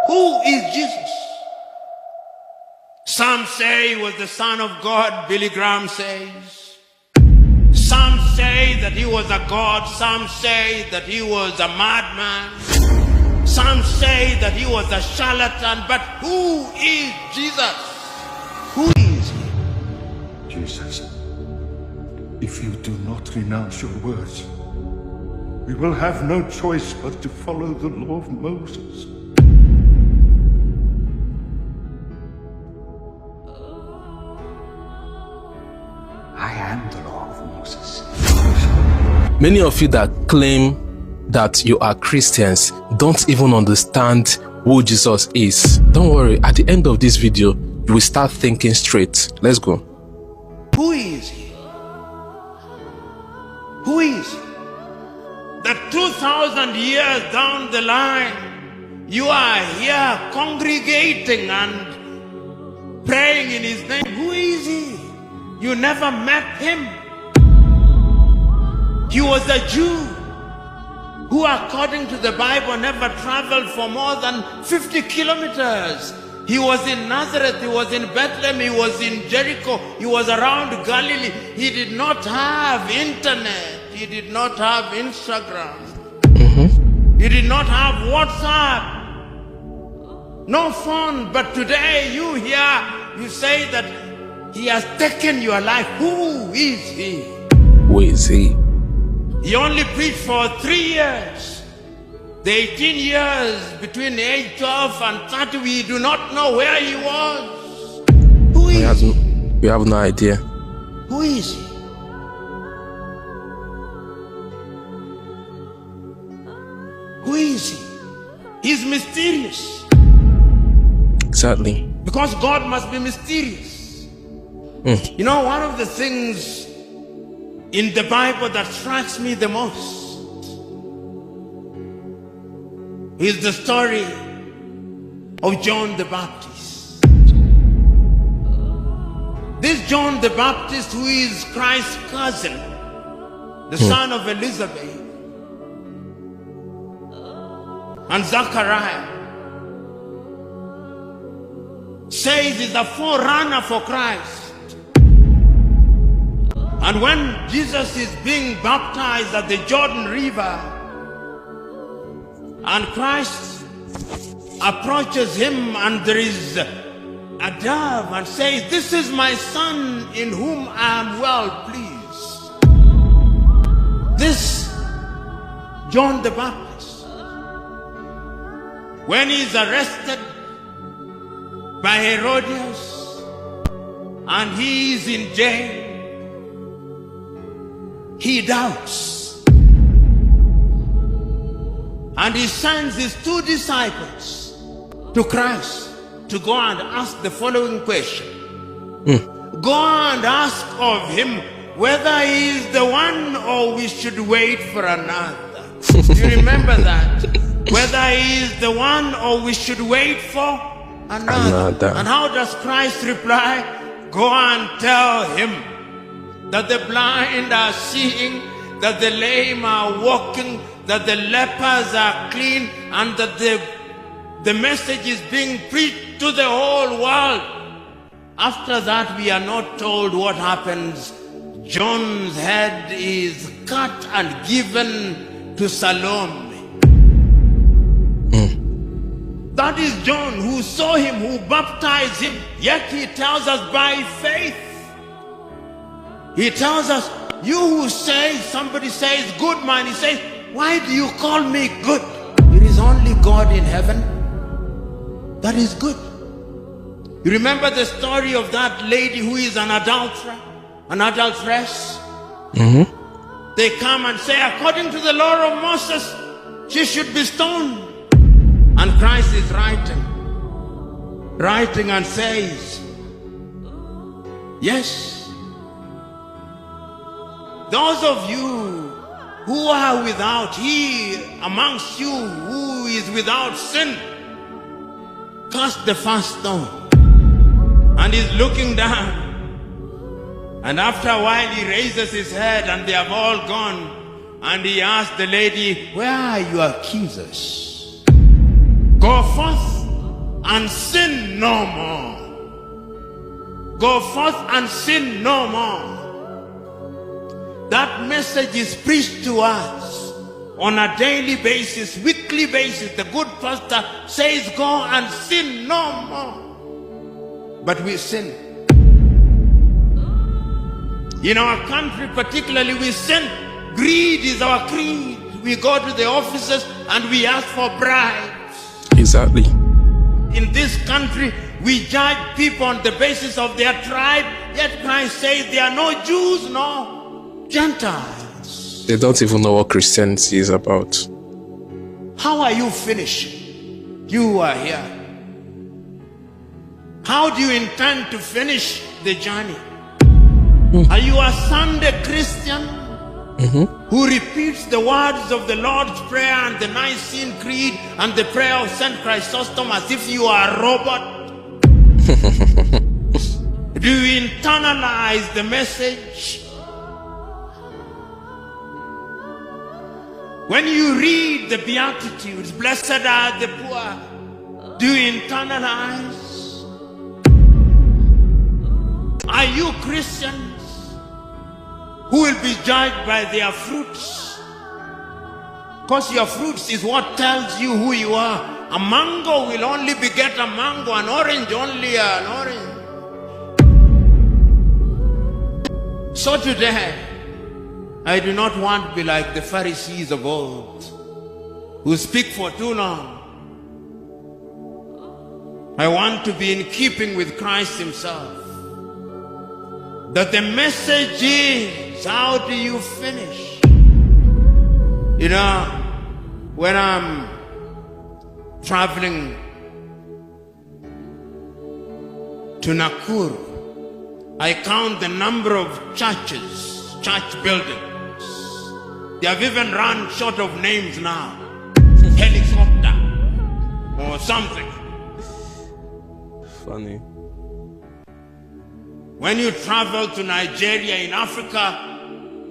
Who is Jesus? Some say he was the Son of God, Billy Graham says. Some say that he was a god. Some say that he was a madman. Some say that he was a charlatan. But who is Jesus? Who is he? Jesus, if you do not renounce your words, we will have no choice but to follow the law of Moses. I am the law of Moses. Many of you that claim that you are Christians don't even understand who Jesus is. Don't worry, at the end of this video, you will start thinking straight. Let's go. Who is he? Who is he? That 2,000 years down the line, you are here congregating and praying in his name. Who is he? You never met him. He was a Jew who, according to the Bible, never traveled for more than 50 kilometers. He was in Nazareth, he was in Bethlehem, he was in Jericho, he was around Galilee. He did not have internet, he did not have Instagram, he did not have WhatsApp, no phone. But today you hear, you say that he has taken your life. Who is he? Who is he? He only preached for 3 years. The 18 years between age 12 and 30, we do not know where he was. Who is he? We have no idea. Who is he? Who is he? He's mysterious. Exactly. Because God must be mysterious. You know, one of the things in the Bible that strikes me the most is the story of John the Baptist. This John the Baptist, who is Christ's cousin, the son of Elizabeth and Zachariah, says is a forerunner for Christ. And when Jesus is being baptized at the Jordan River, and Christ approaches him, and there is a dove and says, "This is my son in whom I am well pleased." This John the Baptist, when he is arrested by Herodias and he is in jail, he doubts, and he sends his 2 disciples to Christ to go and ask the following question. Go and ask of him whether he is the one or we should wait for another. You remember that? Whether he is the one or we should wait for another. And how does Christ reply? Go and tell him that the blind are seeing, that the lame are walking, that the lepers are clean, and that the message is being preached to the whole world. After that, we are not told what happens. John's head is cut and given to Salome. That is John, who saw him, who baptized him, yet he tells us by faith. He tells us, you who say, somebody says, good man, he says, why do you call me good? It is only God in heaven that is good. You remember the story of that lady who is an adulterer, an adulteress? They come and say, according to the law of Moses, she should be stoned. And Christ is writing and says, yes, those of you who are without, he amongst you who is without sin, cast the first stone. And he's looking down. And after a while he raises his head and they have all gone. And he asks the lady, where are your accusers? Go forth and sin no more. Go forth and sin no more. That message is preached to us on a daily basis, weekly basis. The good pastor says, go and sin no more. But we sin. In our country particularly, we sin. Greed is our creed. We go to the offices and we ask for bribes. Exactly. In this country, we judge people on the basis of their tribe. Yet Christ says there are no Jews, no Gentiles. They don't even know what Christianity is about. How are you finishing? You are here. How do you intend to finish the journey? Are you a Sunday Christian who repeats the words of the Lord's Prayer and the Nicene Creed and the prayer of St. Chrysostom as if you are a robot? Do you internalize the message? When you read the Beatitudes, blessed are the poor, do you internalize? Are you Christians who will be judged by their fruits? Because your fruits is what tells you who you are. A mango will only beget a mango, an orange only an orange. So today, I do not want to be like the Pharisees of old, who speak for too long. I want to be in keeping with Christ himself. That the message is, how do you finish? You know, when I'm traveling to Nakuru, I count the number of churches, church buildings. They have even run short of names now. Helicopter or something. Funny. When you travel to Nigeria in Africa,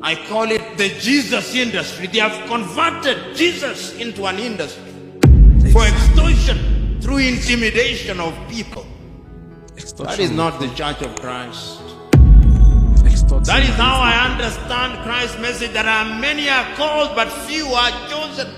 I call it the Jesus industry. They have converted Jesus into an industry for extortion through intimidation of people. That is not the Church of Christ. That is how I understand Christ's message, that many are called but few are chosen.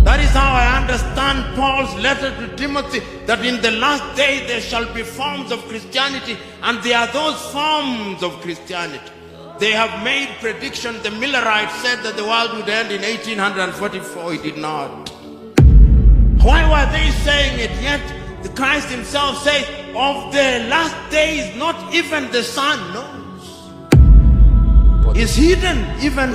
That is how I understand Paul's letter to Timothy, that in the last day there shall be forms of Christianity, and there are those forms of Christianity. They have made predictions. The Millerites said that the world would end in 1844. It did not. Why were they saying it? Yet the Christ himself says, of the last days not even the sun knows. It's hidden even